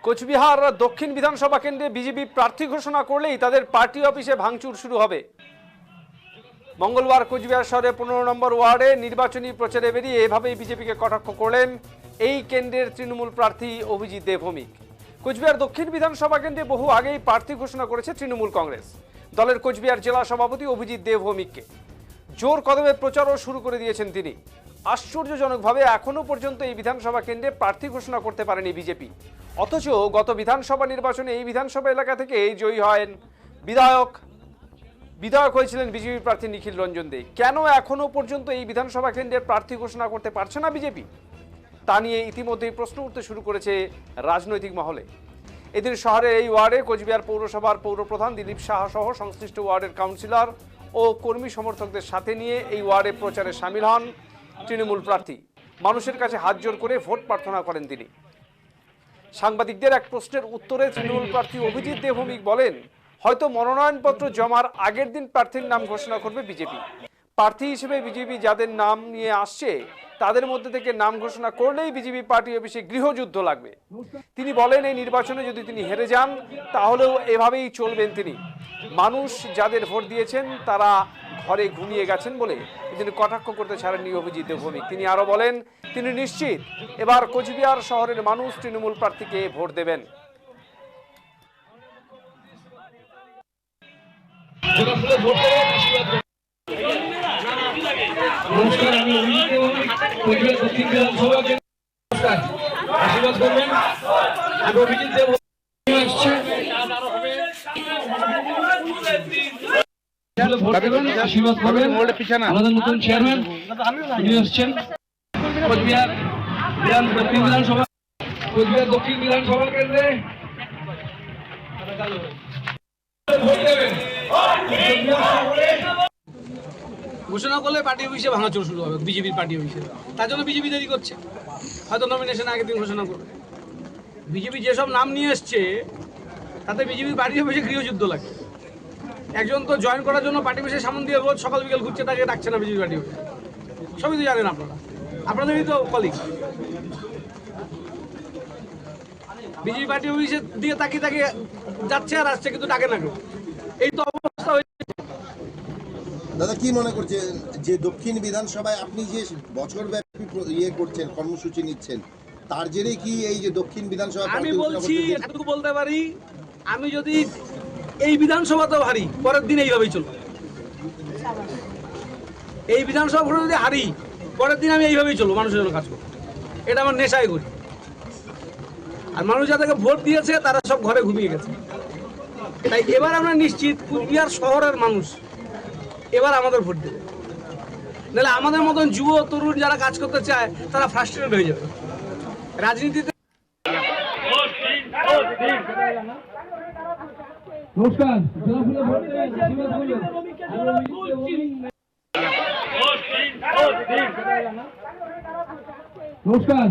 কোচবিহার দক্ষিণ বিধানসভা কেন্দ্রে বিজেপি প্রার্থী ঘোষণা করলেই তাদের পার্টি অফিসে ভাঙচুর শুরু হবে। মঙ্গলবার কোচবিহার শহরে 15 নম্বর ওয়ার্ডে নির্বাচনী প্রচারে বেরিয়ে এভাবেই বিজেপিকে কটাক্ষ করলেন এই কেন্দ্রের তৃণমূল প্রার্থী অভিজিৎ দেবভৌমিক। কোচবিহার দক্ষিণ বিধানসভা কেন্দ্রে বহু আগেই প্রার্থী ঘোষণা করেছে তৃণমূল কংগ্রেস। দলের কোচবিহার জেলা সভাপতি অভিজিৎ দেবভৌমিককে জোর কদমে প্রচারও শুরু করে দিয়েছেন তিনি। আশ্চর্যজনকভাবে এখনো পর্যন্ত এই বিধানসভা কেন্দ্রে প্রার্থী ঘোষণা করতে পারেনি বিজেপি, অথচ গত বিধানসভা নির্বাচনে এই বিধানসভা এলাকা থেকে জয়ী হন বিধায়ক হয়েছিলেন বিজেপি প্রার্থী নিখিল রঞ্জন দে। কেন এখনো পর্যন্ত এই বিধানসভা কেন্দ্রের প্রার্থী ঘোষণা করতে পারছে না বিজেপি, তা নিয়ে ইতিমধ্যেই প্রশ্ন উঠতে শুরু করেছে রাজনৈতিক মহলে। এদিন শহরের এই ওয়ার্ডে কোচবিহার পৌরসভার পৌরপ্রধান দিলীপ সাহা সহ সংশ্লিষ্ট ওয়ার্ডের কাউন্সিলর ও কর্মী সমর্থকদের সাথে নিয়ে এই ওয়ার্ডে প্রচারে সামিল হন তৃণমূল প্রার্থী। মানুষের কাছে হাত জোর করে ভোট প্রার্থনা করেন তিনি। সাংবাদিকদের এক প্রশ্নের উত্তরে তৃণমূল প্রার্থী অভিজিৎ দেবভৌমিক বলেন, হয়তো মনোনয়নপত্র জমার আগের দিন প্রার্থীর নাম ঘোষণা করবে বিজেপি। প্রার্থী হিসেবে বিজেপি যাদের নাম নিয়ে আসছে তাদের মধ্যে থেকে নাম ঘোষণা করলেই বিজেপি পার্টি অফিসে গৃহযুদ্ধ লাগবে। তিনি বলেন, এই নির্বাচনে যদি তিনি হেরে যান তাহলেও এভাবেই চলবেন তিনি। মানুষ যাদের ভোট দিয়েছেন তারা ঘরে ঘুমিয়ে গেছেন বলে তিনি কটাক্ষ করতে ছাড়েননি অভিজিৎ দেবভৌমিক। তিনি আরো বলেন, তিনি নিশ্চিত এবার কোচবিহার শহরের মানুষ তৃণমূল প্রার্থীকে ভোট দেবেন। নমস্কার, আমি অভিজিৎ দেবভৌমিক, কোচবিহার দক্ষিণ বিধানসভা কেন্দ্র। নমস্কার, আশীর্বাদ করবেন। আমি অভিজিৎ দেবভৌমিক আসছে, আশীর্বাদ করবেন। আমাদের নতুন চেয়ারম্যান উনি আসছেন। কোচবিহার দক্ষিণ বিধানসভা, কোচবিহার দক্ষিণ বিধানসভা কেন্দ্রে ভোট দেবেন। ঘোষণা করলে পার্টি অফিসে ভাঙাচোর শুরু হবে, বিজেপির পার্টি অফিসে। তার জন্য বিজেপি দেরি করছে, হয়তো নমিনেশন আগের দিন ঘোষণা করবে। বিজেপি যেসব নাম নিয়ে এসছে তাতে বিজেপির পার্টি অফিসে গৃহযুদ্ধ লাগে। একজন তো জয়েন করার জন্য পার্টি অফিসের সামনে দিয়ে রোজ সকাল বিকেল ঘুরছে, তাকে ডাকছে না বিজেপি পার্টি অফিসে। সবই তো জানেন আপনারা, আপনাদেরই তো কলিগ। বিজেপি পার্টি অফিসের দিকে তাকিয়ে তাকিয়ে যাচ্ছে আর আসছে, কিন্তু ডাকে না কেউ। এই তো অবস্থা হয়েছে। দাদা, কি মনে করছেন যে দক্ষিণ বিধানসভায় আপনি যে বছরব্যাপী করছেন, কর্মসূচি নিচ্ছেন, তার জেরে কি এই যে দক্ষিণ বিধানসভা? আমি বলছি, এটুকু বলতে পারি, আমি যদি এই বিধানসভাতেও হারি, পরের দিন এইভাবেই চলবে। এই বিধানসভা ভোটে যদি হারি, পরের দিন আমি এইভাবেই চলবো, মানুষের জন্য কাজ করবো। এটা আমার নেশায় করি। আর মানুষ যাদেরকে ভোট দিয়েছে তারা সব ঘরে ঘুমিয়ে গেছে। তাই এবার আমরা নিশ্চিত কোচবিহার শহরের মানুষ এবার আমাদের ভোট দেবে। নাহলে আমাদের মতন যুব তরুণ যারা কাজ করতে চায় তারা ফ্রাস্ট্রেটেড হয়ে যাবে রাজনীতিতে। নমস্কার, নমস্কার।